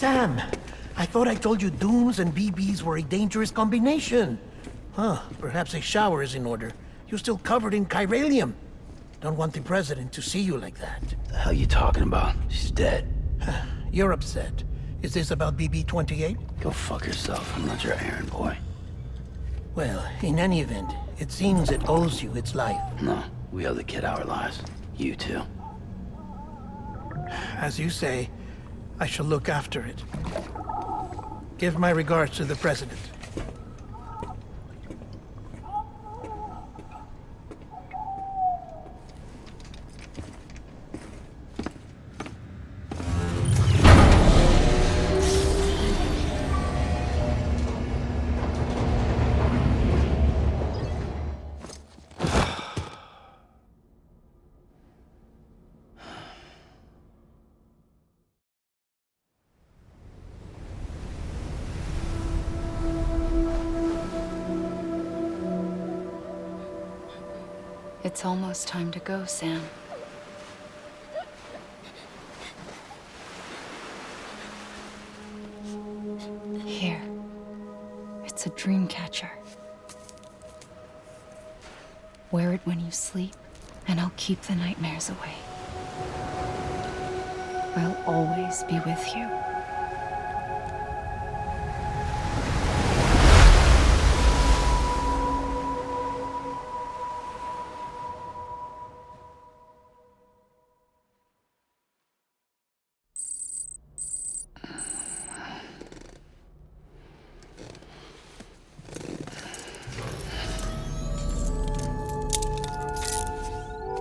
Sam, I thought I told you dooms and BBs were a dangerous combination. Huh, perhaps a shower is in order. You're still covered in chiralium. Don't want the president to see you like that. The hell you talking about? She's dead. You're upset. Is this about BB-28? Go fuck yourself. I'm not your errand boy. Well, in any event, it seems it owes you its life. No, we owe the kid our lives. You too. As you say, I shall look after it. Give my regards to the president. It's almost time to go, Sam. Here. It's a dream catcher. Wear it when you sleep, and I'll keep the nightmares away. I'll always be with you.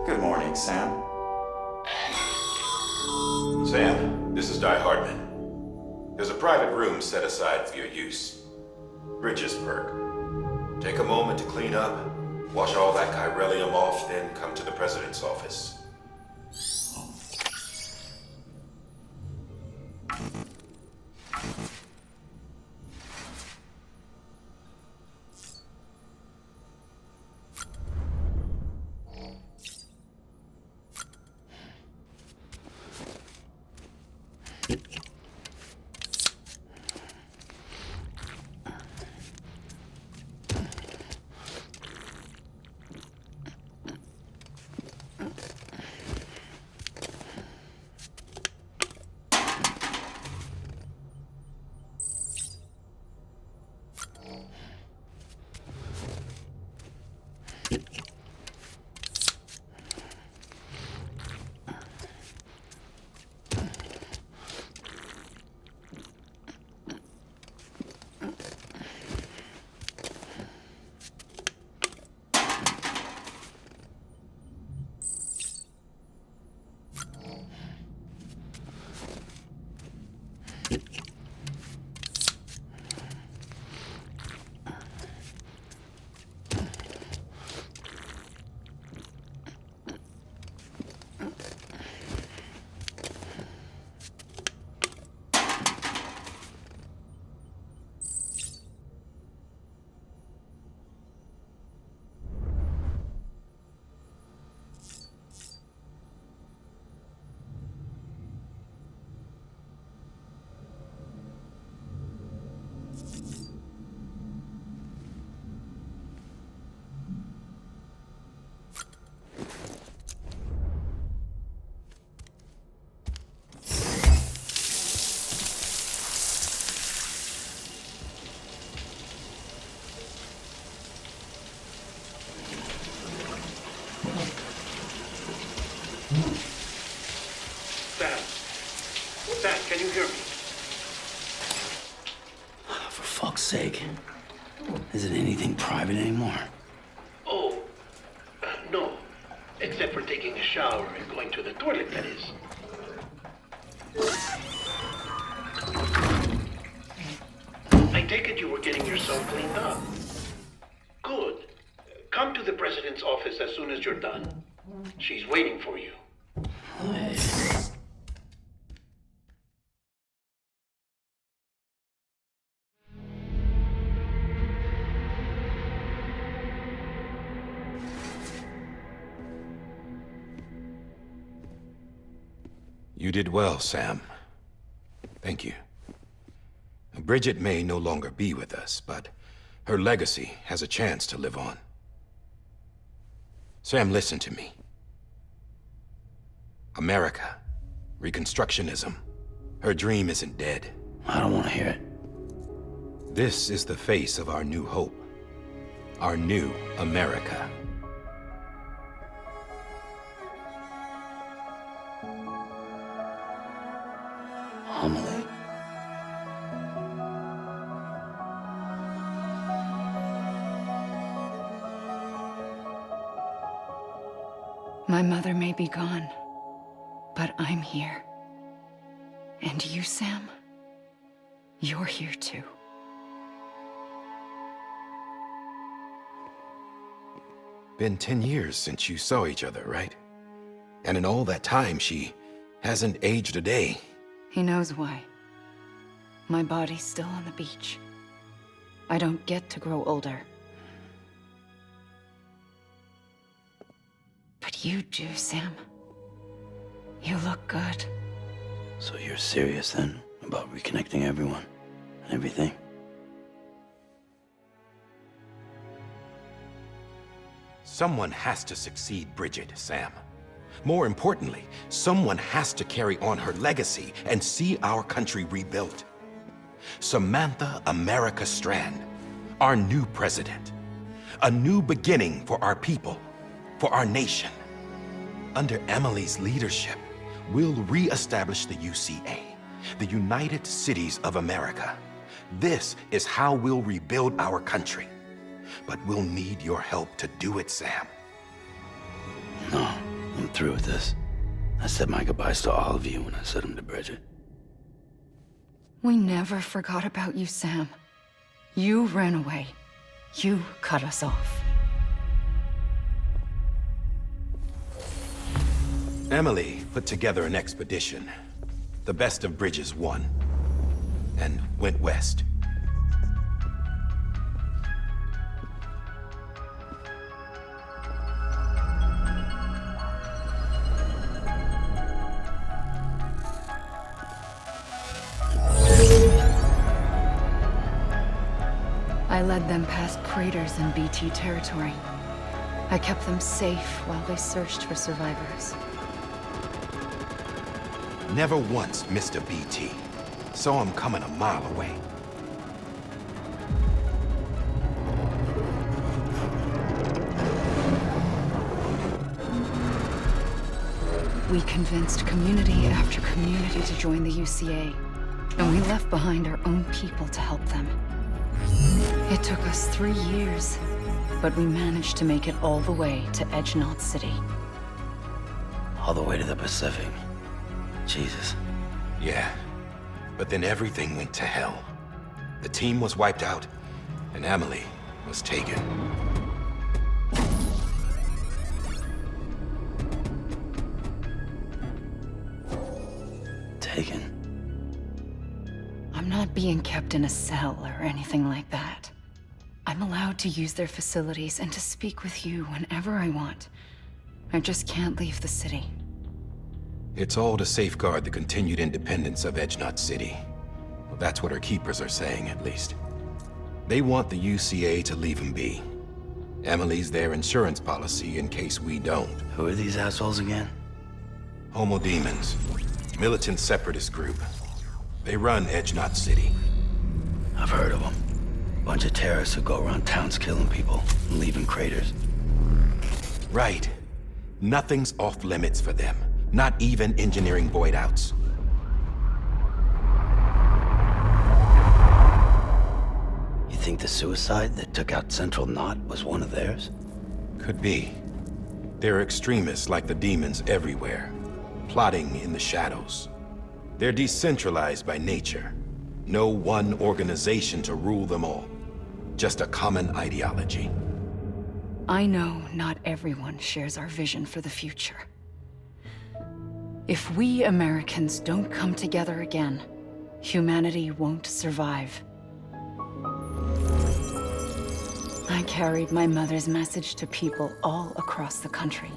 Good morning, Sam. Sam, this is Di Hardman. There's a private room set aside for your use. Bridges perk. Take a moment to clean up, wash all that chiralium off, then come to the president's office. Sam, can you hear me? For fuck's sake. Isn't anything private anymore? Oh, no. Except for taking a shower and going to the toilet, that is. I take it you were getting yourself cleaned up. Good. Come to the president's office as soon as you're done. She's waiting for you. You did well, Sam. Thank you. Bridget may no longer be with us, but her legacy has a chance to live on. Sam, listen to me. America, Reconstructionism, her dream isn't dead. I don't want to hear it. This is the face of our new hope. Our new America. Homily. My mother may be gone, but I'm here. And you, Sam? You're here too. Been 10 years since you saw each other, right? And in all that time, she hasn't aged a day. He knows why. My body's still on the beach. I don't get to grow older. But you do, Sam. You look good. So you're serious then about reconnecting everyone and everything? Someone has to succeed Bridget, Sam. More importantly, someone has to carry on her legacy and see our country rebuilt. Samantha America Strand, our new president. A new beginning for our people, for our nation. Under Emily's leadership, we'll re-establish the UCA, the United Cities of America. This is how we'll rebuild our country. But we'll need your help to do it, Sam. No, I'm through with this. I said my goodbyes to all of you when I said them to Bridget. We never forgot about you, Sam. You ran away. You cut us off. Emily put together an expedition. The best of Bridges won. And went west. I led them past craters in BT territory. I kept them safe while they searched for survivors. Never once missed a BT. Saw him coming a mile away. We convinced community after community to join the UCA, and we left behind our own people to help them. It took us 3 years, but we managed to make it all the way to Edgenot City. All the way to the Pacific. Jesus. Yeah, but then everything went to hell. The team was wiped out, and Emily was taken. Taken. I'm not being kept in a cell or anything like that. I'm allowed to use their facilities and to speak with you whenever I want. I just can't leave the city. It's all to safeguard the continued independence of Edgenot City. Well, that's what our keepers are saying, at least. They want the UCA to leave him be. Emily's their insurance policy in case we don't. Who are these assholes again? Homo Demons. Militant separatist group. They run Edgenot City. I've heard of them. Bunch of terrorists who go around towns killing people and leaving craters. Right. Nothing's off limits for them. Not even engineering void outs. You think the suicide that took out Central Knot was one of theirs? Could be. There are extremists like the demons everywhere, plotting in the shadows. They're decentralized by nature. No one organization to rule them all. Just a common ideology. I know not everyone shares our vision for the future. If we Americans don't come together again, humanity won't survive. I carried my mother's message to people all across the country.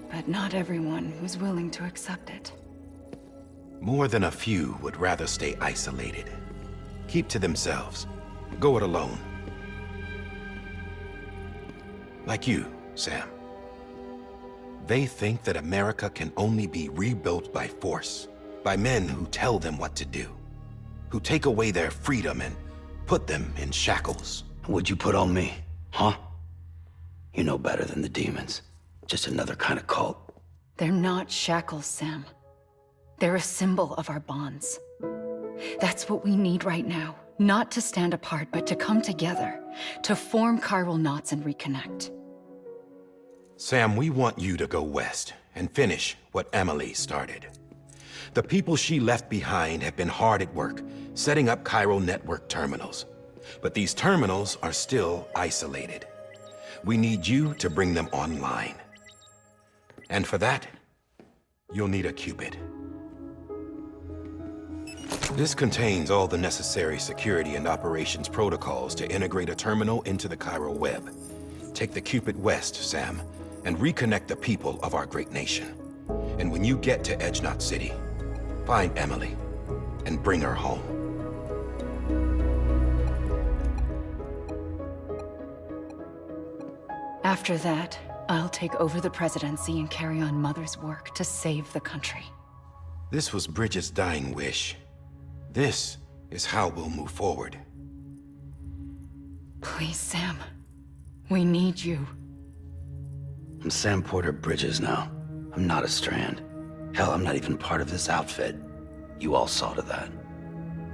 But not everyone was willing to accept it. More than a few would rather stay isolated. Keep to themselves. Go it alone. Like you, Sam. They think that America can only be rebuilt by force, by men who tell them what to do, who take away their freedom and put them in shackles. What'd you put on me, huh? You know better than the demons. Just another kind of cult. They're not shackles, Sam. They're a symbol of our bonds. That's what we need right now. Not to stand apart, but to come together. To form chiral knots and reconnect. Sam, we want you to go west and finish what Emily started. The people she left behind have been hard at work, setting up chiral network terminals. But these terminals are still isolated. We need you to bring them online. And for that, you'll need a Cupid. This contains all the necessary security and operations protocols to integrate a terminal into the chiral web. Take the Cupid west, Sam, and reconnect the people of our great nation. And when you get to Edge Knot City, find Emily and bring her home. After that, I'll take over the presidency and carry on Mother's work to save the country. This was Bridget's dying wish. This is how we'll move forward. Please, Sam. We need you. I'm Sam Porter Bridges now. I'm not a Strand. Hell, I'm not even part of this outfit. You all saw to that.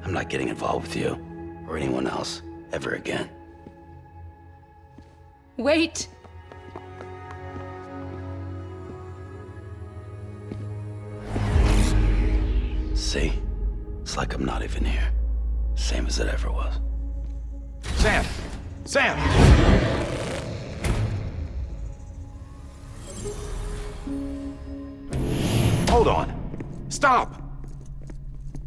I'm not getting involved with you, or anyone else, ever again. Wait! See? It's like I'm not even here. Same as it ever was. Sam! Sam! Hold on. Stop!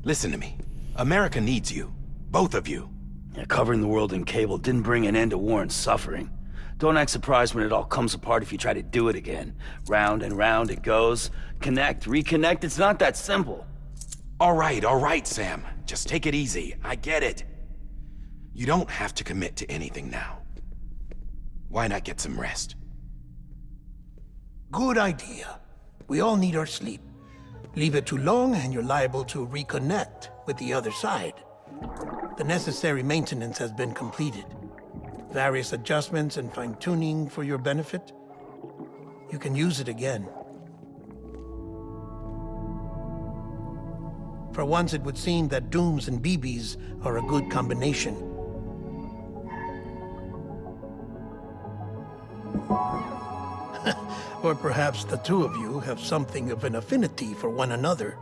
Listen to me. America needs you. Both of you. Yeah, covering the world in cable didn't bring an end to war and suffering. Don't act surprised when it all comes apart if you try to do it again. Round and round it goes. Connect, reconnect, it's not that simple. All right, Sam. Just take it easy. I get it. You don't have to commit to anything now. Why not get some rest? Good idea. We all need our sleep. Leave it too long and you're liable to reconnect with the other side. The necessary maintenance has been completed. Various adjustments and fine-tuning for your benefit. You can use it again. For once, it would seem that Dooms and BBs are a good combination. Or perhaps the two of you have something of an affinity for one another.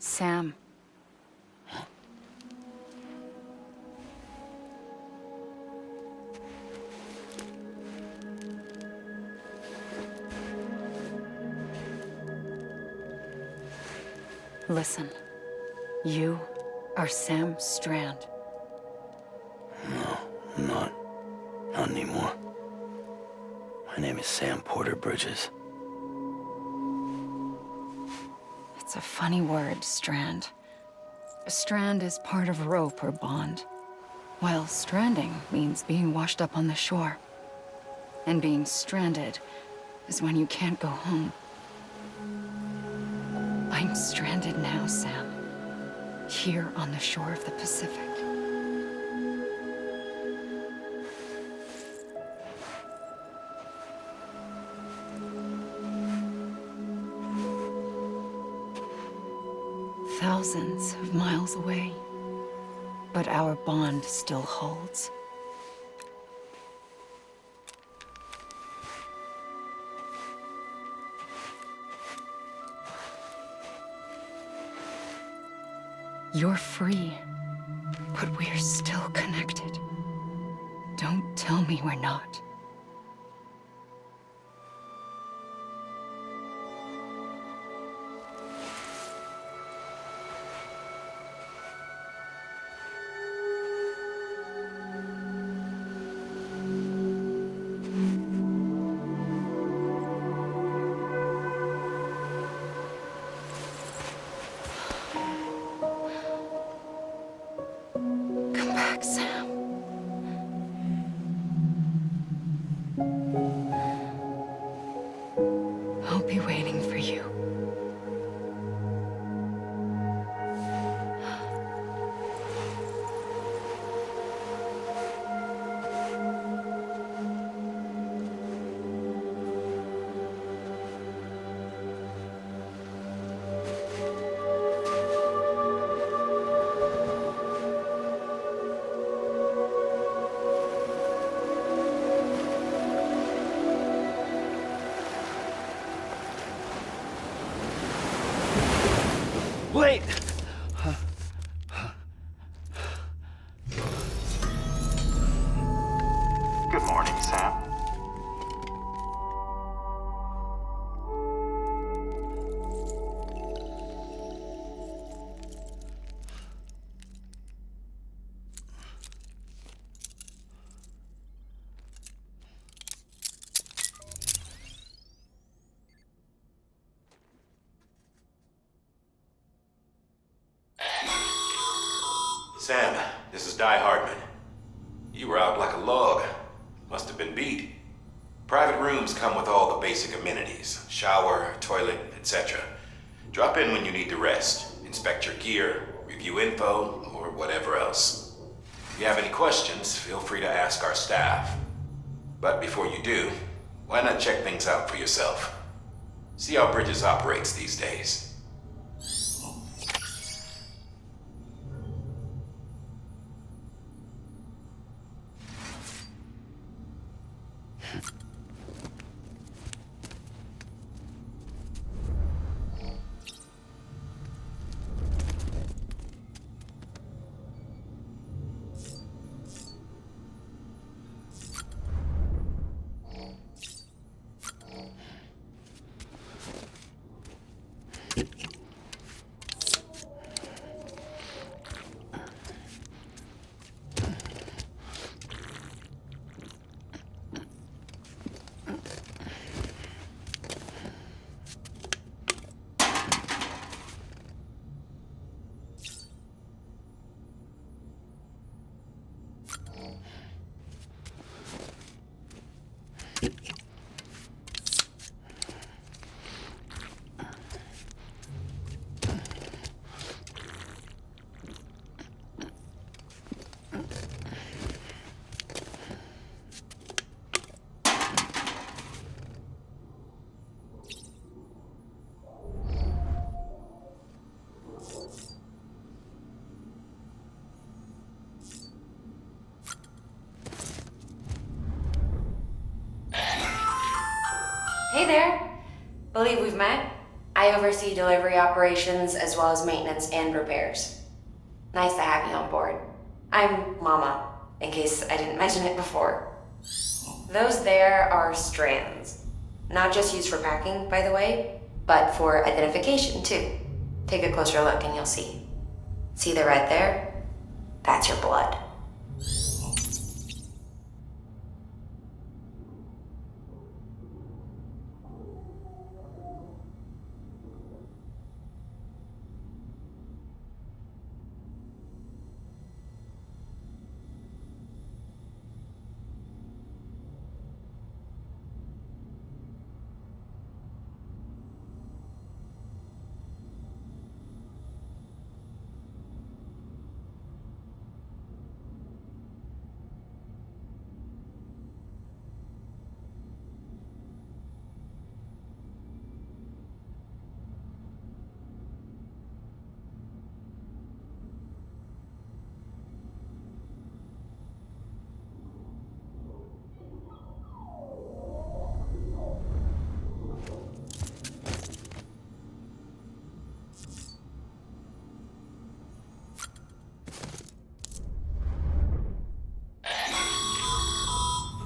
Sam. Listen. You are Sam Strand. No, I'm not. Not anymore. My name is Sam Porter Bridges. It's a funny word, strand. A strand is part of a rope or bond, while stranding means being washed up on the shore. And being stranded is when you can't go home. I'm stranded now, Sam. Here on the shore of the Pacific. thousands of miles away, but our bond still holds. You're free, but we're still connected. Don't tell me we're not. Come back, Sam. I'll be waiting for you. Wait! Good morning, Sam. Sam, this is Hardman. You were out like a log. Must have been beat. Private rooms come with all the basic amenities. Shower, toilet, etc. Drop in when you need to rest. Inspect your gear, review info, or whatever else. If you have any questions, feel free to ask our staff. But before you do, why not check things out for yourself? See how Bridges operates these days. Hey there. Believe we've met. I oversee delivery operations as well as maintenance and repairs. Nice to have you on board. I'm Mama, in case I didn't mention it before. Those there are strands. Not just used for packing, by the way, but for identification too. Take a closer look and you'll see. See the red there? That's your blood.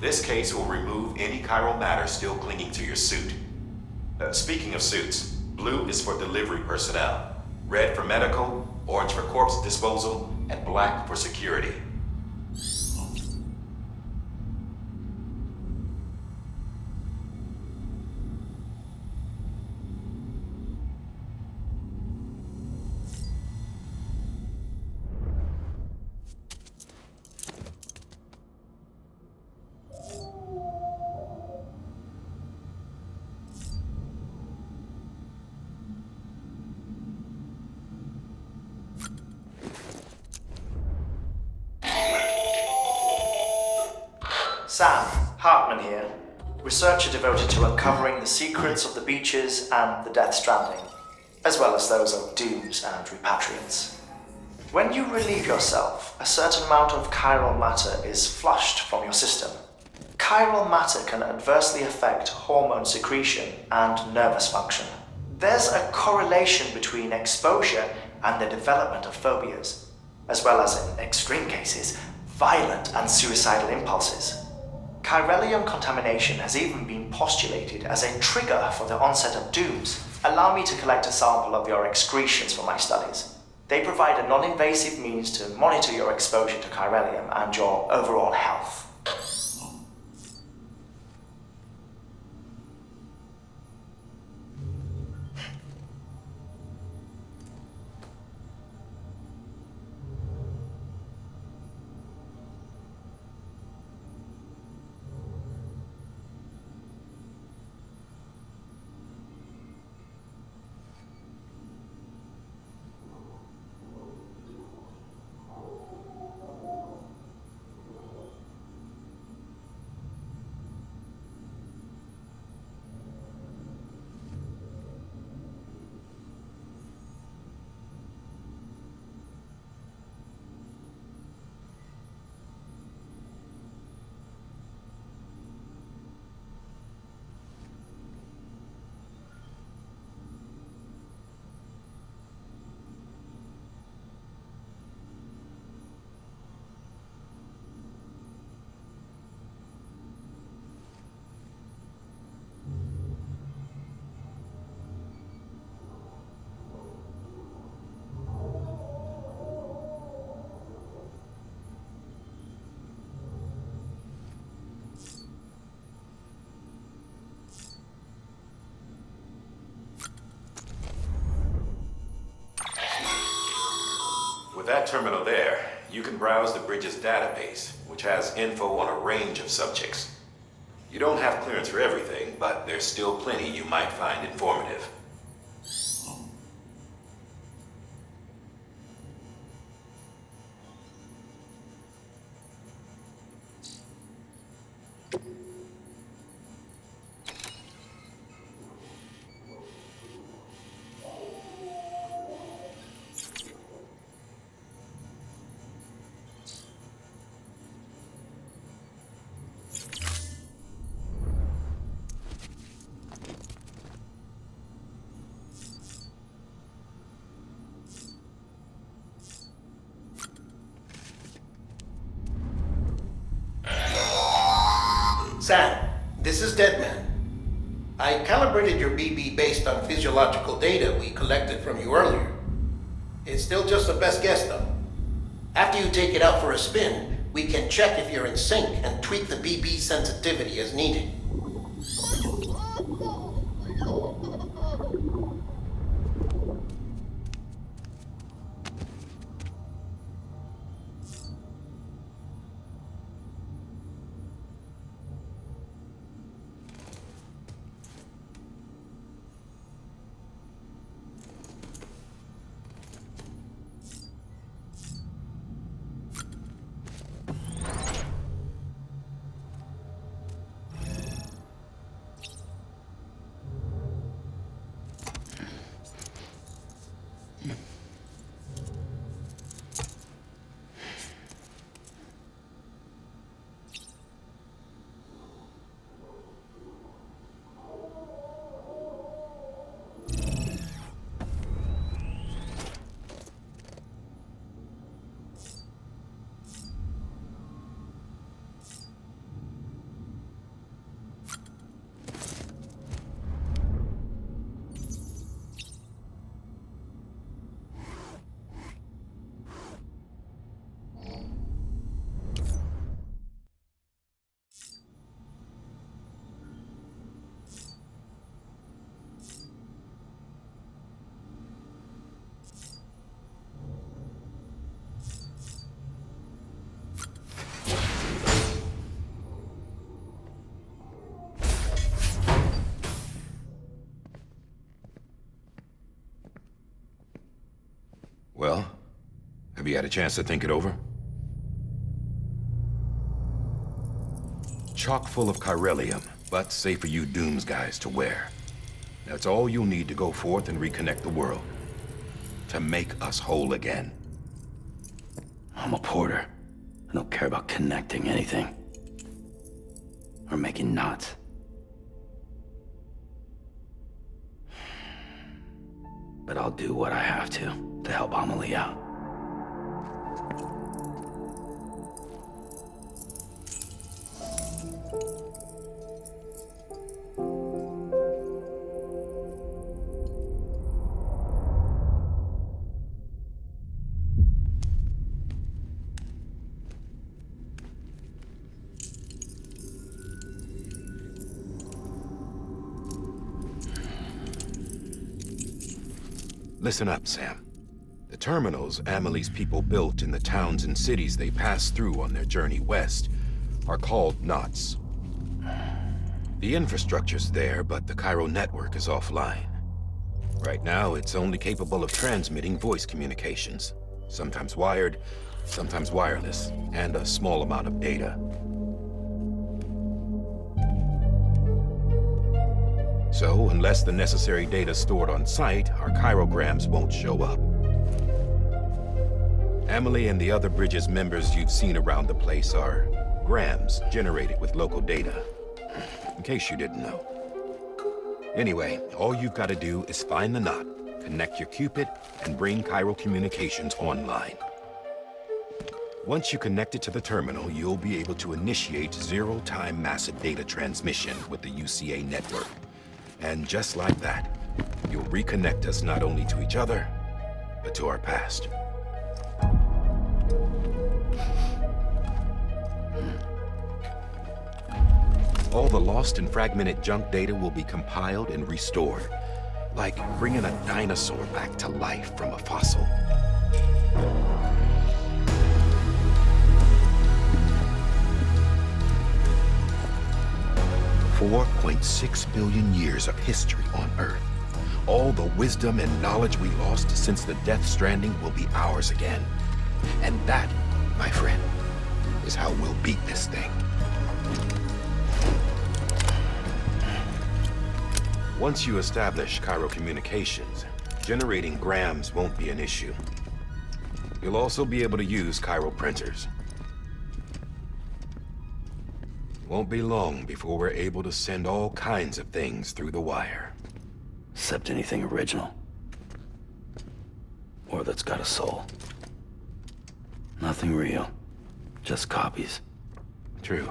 This case will remove any chiral matter still clinging to your suit. Speaking of suits, blue is for delivery personnel, red for medical, orange for corpse disposal, and black for security. Sam, Hartman here, researcher devoted to uncovering the secrets of the beaches and the Death Stranding, as well as those of dooms and repatriants. When you relieve yourself, a certain amount of chiral matter is flushed from your system. Chiral matter can adversely affect hormone secretion and nervous function. There's a correlation between exposure and the development of phobias, as well as, in extreme cases, violent and suicidal impulses. Chiralium contamination has even been postulated as a trigger for the onset of dooms. Allow me to collect a sample of your excretions for my studies. They provide a non-invasive means to monitor your exposure to chiralium and your overall health. With that terminal there, you can browse the bridge's database, which has info on a range of subjects. You don't have clearance for everything, but there's still plenty you might find informative. Sam, this is Deadman. I calibrated your BB based on physiological data we collected from you earlier. It's still just a best guess, though. After you take it out for a spin, we can check if you're in sync and tweak the BB sensitivity as needed. Have you had a chance to think it over? Chock full of chiralium, but safe for you Dooms guys to wear. That's all you'll need to go forth and reconnect the world. To make us whole again. I'm a porter. I don't care about connecting anything. Or making knots. But I'll do what I have to help Amelie out. Listen up, Sam. The terminals Amelie's people built in the towns and cities they passed through on their journey west are called knots. The infrastructure's there, but the Cairo network is offline. Right now, it's only capable of transmitting voice communications, sometimes wired, sometimes wireless, and a small amount of data. So, unless the necessary data stored on site, our chirograms won't show up. Amelie and the other Bridges members you've seen around the place are grams generated with local data. In case you didn't know. Anyway, all you've got to do is find the knot, connect your Cupid, and bring Cairo communications online. Once you connect it to the terminal, you'll be able to initiate zero-time massive data transmission with the UCA network. And just like that, you'll reconnect us not only to each other, but to our past. All the lost and fragmented junk data will be compiled and restored, like bringing a dinosaur back to life from a fossil. $4.6 billion years of history on Earth. All the wisdom and knowledge we lost since the Death Stranding will be ours again. And that, my friend, is how we'll beat this thing. Once you establish Cairo communications, generating grams won't be an issue. You'll also be able to use Cairo printers. Won't be long before we're able to send all kinds of things through the wire. Except anything original. Or that's got a soul. Nothing real. Just copies. True.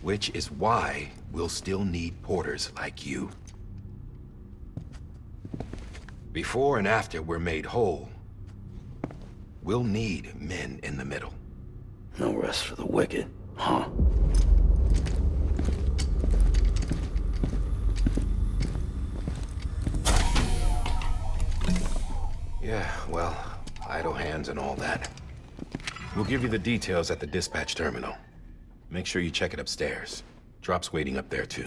Which is why we'll still need porters like you. Before and after we're made whole, we'll need men in the middle. No rest for the wicked, huh? Yeah, well, idle hands and all that. We'll give you the details at the dispatch terminal. Make sure you check it upstairs. Drop's waiting up there, too.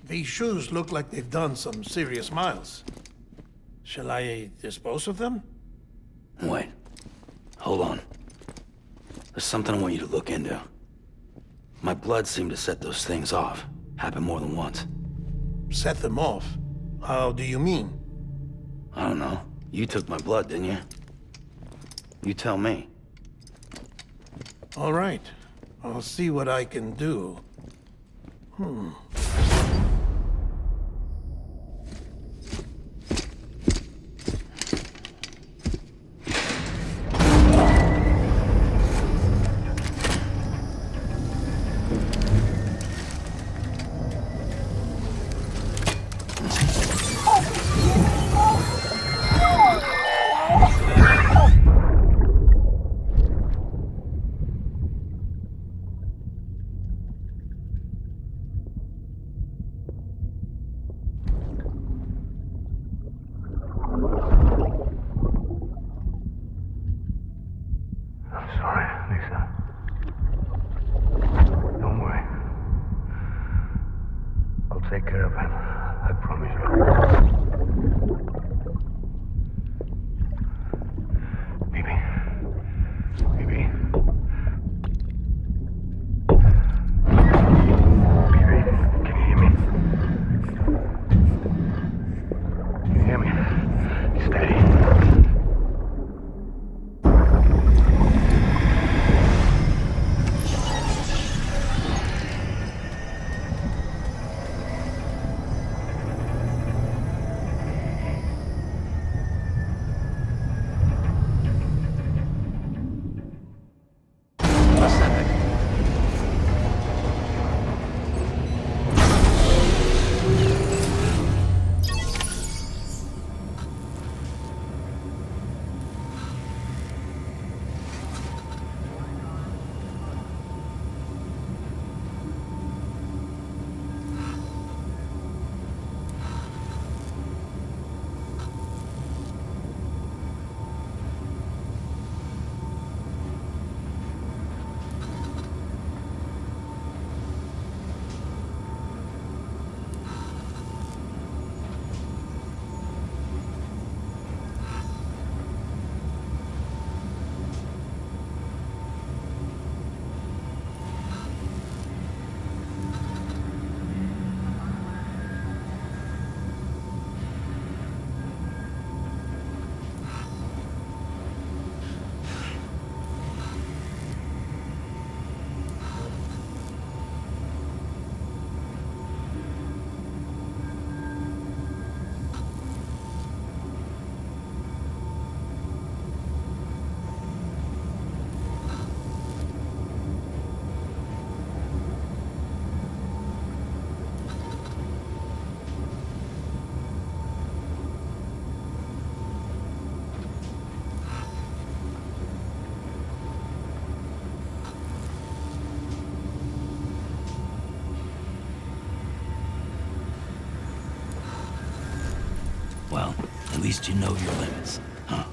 These shoes look like they've done some serious miles. Shall I dispose of them? Wait. Hold on. There's something I want you to look into. My blood seemed to set those things off. Happened more than once. Set them off? How do you mean? I don't know. You took my blood, didn't you? You tell me. All right. I'll see what I can do. Take care of him. I promise you. BB. BB. BB, can you hear me? Can you hear me? Steady. Well, at least you know your limits, huh?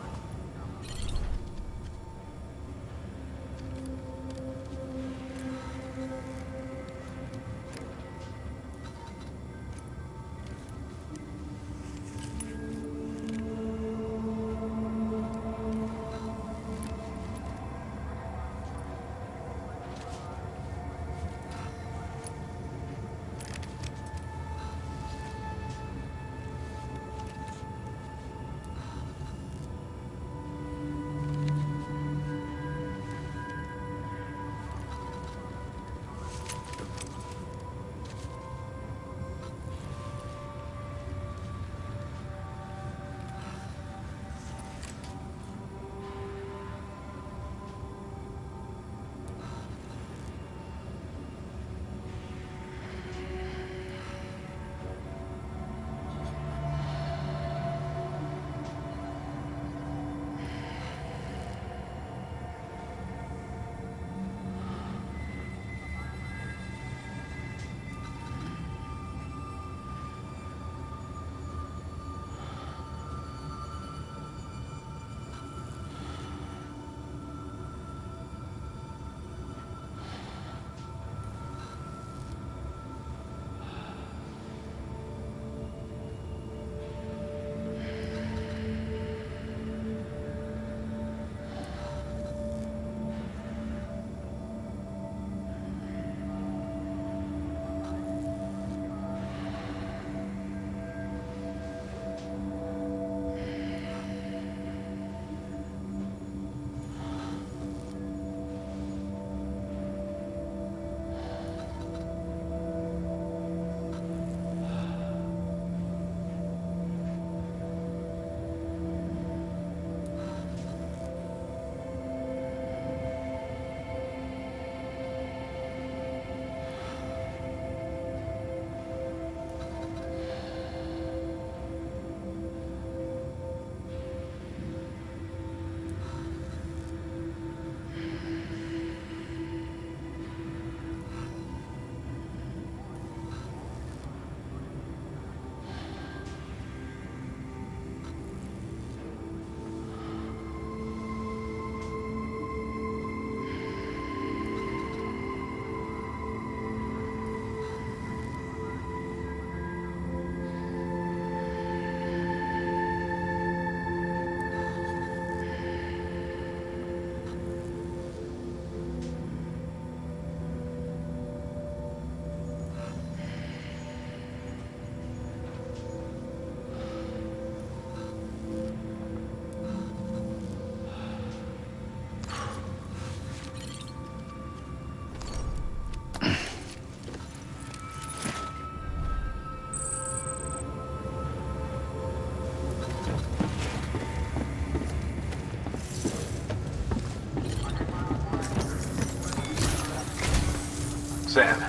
Sam,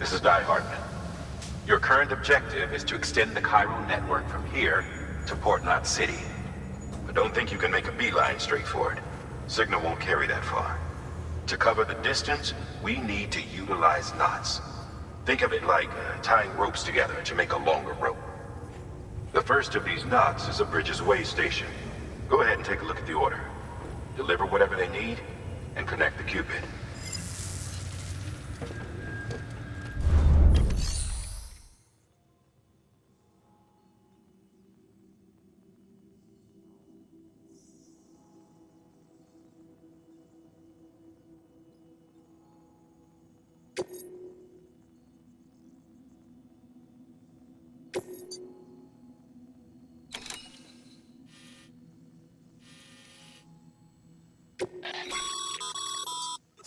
this is Die Hardman. Your current objective is to extend the Cairo network from here to Port Knot City. But don't think you can make a beeline straight for it. Signal won't carry that far. To cover the distance, we need to utilize knots. Think of it like tying ropes together to make a longer rope. The first of these knots is a Bridges Way station. Go ahead and take a look at the order. Deliver whatever they need, and connect the Cupid.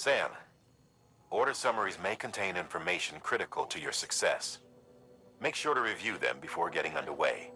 Sam, order summaries may contain information critical to your success. Make sure to review them before getting underway.